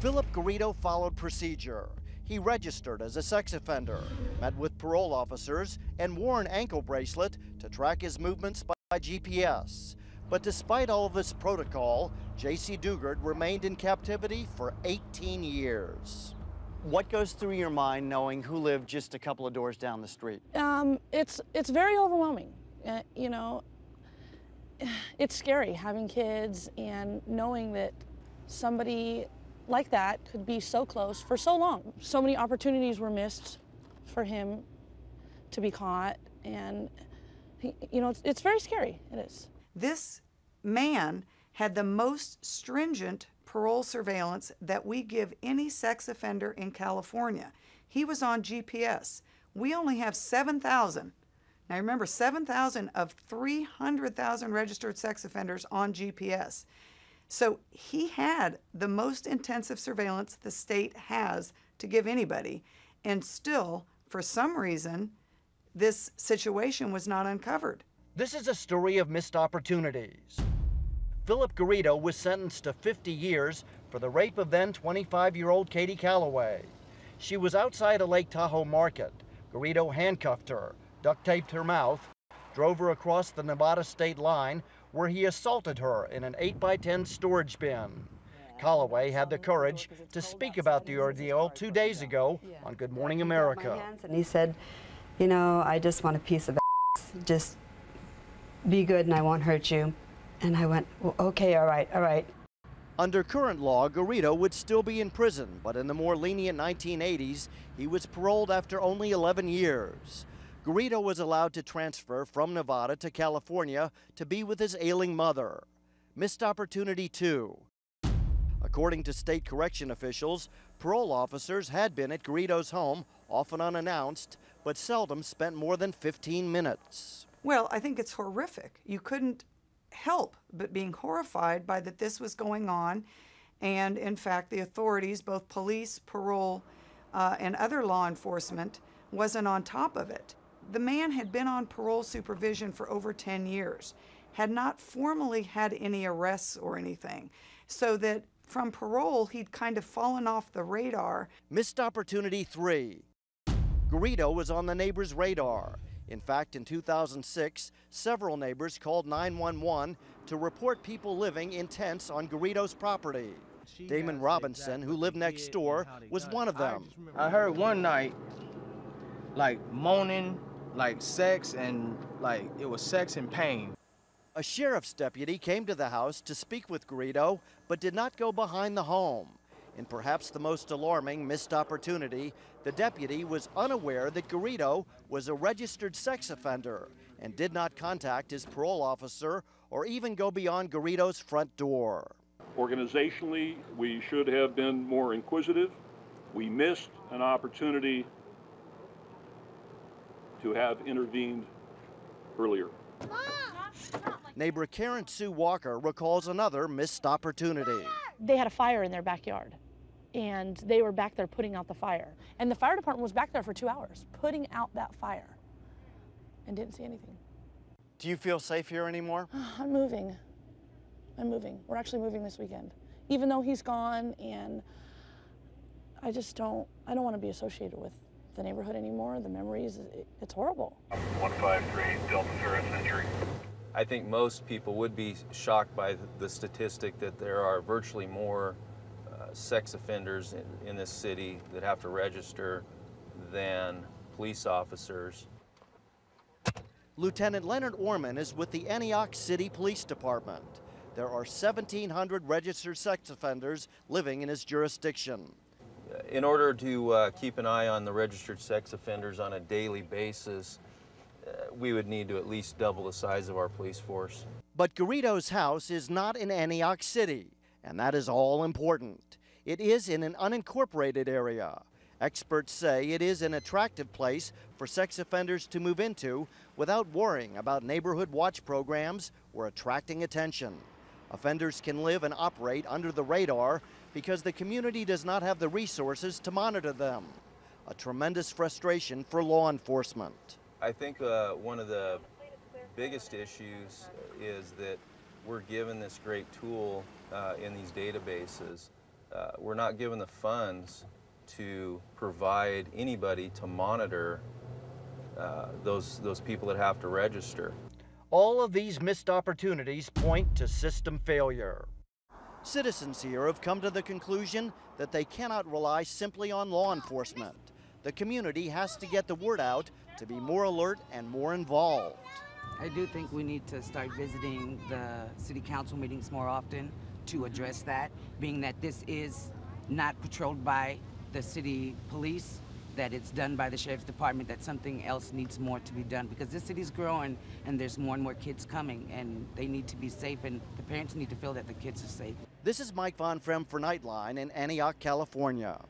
Philip Garrido followed procedure. He registered as a sex offender, met with parole officers, and wore an ankle bracelet to track his movements by GPS. But despite all of this protocol, J.C. Dugard remained in captivity for 18 years. What goes through your mind knowing who lived just a couple of doors down the street? It's very overwhelming. You know, it's scary having kids and knowing that somebody like that could be so close for so long. So many opportunities were missed for him to be caught, and you know, it's very scary. It is. This man had the most stringent parole surveillance that we give any sex offender in California. He was on GPS. We only have 7,000. Now remember, 7,000 of 300,000 registered sex offenders on GPS. So he had the most intensive surveillance the state has to give anybody, and still, for some reason, this situation was not uncovered. This is a story of missed opportunities. Philip Garrido was sentenced to 50 years for the rape of then 25-year-old Katie Calloway. She was outside a Lake Tahoe market. Garrido handcuffed her, duct taped her mouth, drove her across the Nevada state line, where he assaulted her in an 8x10 storage bin. Calloway had the courage to speak about the ordeal 2 days ago on Good Morning America. And he said, you know, I just want a piece of ass. Just be good and I won't hurt you. And I went, well, okay, all right, all right. Under current law, Garrido would still be in prison, but in the more lenient 1980s, he was paroled after only 11 years. Garrido was allowed to transfer from Nevada to California to be with his ailing mother. Missed opportunity too. According to state correction officials, parole officers had been at Garrido's home, often unannounced, but seldom spent more than 15 minutes. Well, I think it's horrific. You couldn't help but being horrified by that this was going on, and in fact the authorities, both police, parole, and other law enforcement, wasn't on top of it. The man had been on parole supervision for over 10 years, had not formally had any arrests or anything, so that from parole he'd kind of fallen off the radar. Missed opportunity 3. Garrido was on the neighbors' radar. In fact, in 2006, several neighbors called 911 to report people living in tents on Garrido's property. Damon Robinson, who lived next door, was one of them. I heard one night, like moaning, like sex, and like it was sex and pain. A sheriff's deputy came to the house to speak with Garrido, but did not go behind the home. In perhaps the most alarming missed opportunity, the deputy was unaware that Garrido was a registered sex offender and did not contact his parole officer or even go beyond Garrido's front door. Organizationally, we should have been more inquisitive. We missed an opportunity to have intervened earlier. Neighbor Karen Sue Walker recalls another missed opportunity. They had a fire in their backyard, and they were back there putting out the fire. And the fire department was back there for 2 hours, putting out that fire, and didn't see anything. Do you feel safe here anymore? I'm moving. I'm moving. We're actually moving this weekend. Even though he's gone, and I don't want to be associated with the neighborhood anymore. The memories, it's horrible. 153 Delta Zero Century. I think most people would be shocked by the statistic that there are virtually more sex offenders in this city that have to register than police officers. Lieutenant Leonard Orman is with the Antioch City Police Department. There are 1,700 registered sex offenders living in his jurisdiction. In order to keep an eye on the registered sex offenders on a daily basis, we would need to at least double the size of our police force. But Garrido's house is not in Antioch City, and that is all important. It is in an unincorporated area. Experts say it is an attractive place for sex offenders to move into without worrying about neighborhood watch programs or attracting attention. Offenders can live and operate under the radar because the community does not have the resources to monitor them. A tremendous frustration for law enforcement. I think one of the biggest issues is that we're given this great tool in these databases we're not given the funds to provide anybody to monitor those people that have to register. All of these missed opportunities point to system failure. Citizens here have come to the conclusion that they cannot rely simply on law enforcement. The community has to get the word out to be more alert and more involved. I do think we need to start visiting the city council meetings more often to address that, being that this is not patrolled by the city police, that it's done by the sheriff's department, that something else needs more to be done, because this city's growing and there's more and more kids coming, and they need to be safe, and the parents need to feel that the kids are safe. This is Mike Von Frem for Nightline in Antioch, California.